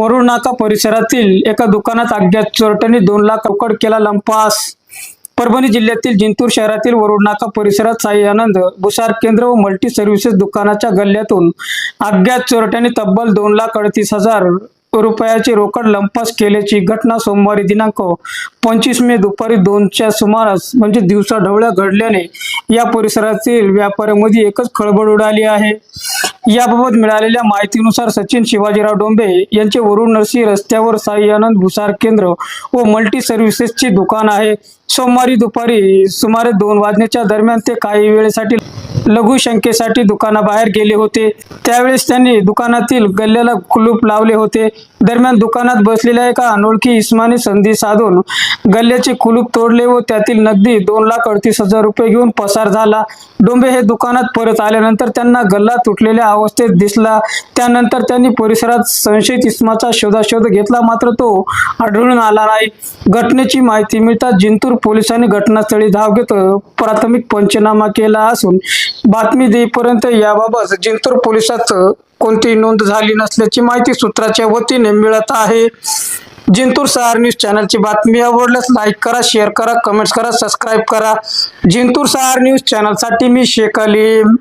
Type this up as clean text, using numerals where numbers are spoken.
वरुड नाका परिसरातील एका दुकानात अज्ञात चोरट्यांनी 2 लाख रोकड केला लंपास। परभणी जिल्ह्यातील जिंतूर शहरातील वरुड नाका परिसरात साई आनंद भुसार केंद्र व मल्टी सर्व्हिसेस दुकानाच्या गल्ल्यातून अज्ञात चोरट्यांनी तब्बल 2,38,000 रुपयाची रोकड लंपास केल्याची घटना सोमवारी दिनांक 25 मे दुपारी 2च्या सुमारास म्हणजे दिवसाढवळ्या घडल्याने या परिसरातील व्यापाऱ्यांमध्ये एकच खळबळ उडाली आहे। याबाबत मिळालेल्या माहितीनुसार सचिन शिवाजीराव डोंबे यांचे वरुड नरसी रस्त्यावर साई आनंद भुसार केंद्र व मल्टी सर्व्हिसेसची दुकान आहे। सोमवारी दुपारी सुमारे 2 वाजण्याच्या दरम्यान ते काही वेळेसाठी लघुशंकेसाठी दुकानाबाहेर गेले होते। त्यावेळेस त्यांनी दुकानातील गल्ल्याला कुलूप लावले होते। दरम्यान दुकानात बसलेल्या एका अनोळखी इसमाने संधी साधून गल्ल्याचे कुलूप तोडले व त्यातील नगदी 2,38,000 रुपये घेऊन पसार झाला। डोंबे हे दुकानात परत आल्यानंतर त्यांना गल्ला तुटलेल्या अवस्थेत दिसला। त्यानंतर त्यांनी परिसरात संशयित इसमाचा शोधाशोध घेतला, मात्र तो आढळून आला नाही। घटनेची माहिती मिळताच जिंतूर पोलिसांनी घटनास्थळी धाव घेत प्राथमिक पंचनामा केला असून बातमी देईपर्यंत याबाबत जिंतूर पोलिसात कोणतीही नोंद झाली नसल्याची माहिती सूत्राच्या वतीने मिळत आहे। जिंतूर सहार न्यूज चॅनलची बातमी आवडल्यास लाईक करा, शेअर करा, कमेंट्स करा, सबस्क्राईब करा। जिंतूर सहार न्यूज चॅनलसाठी मी शेख अलीम।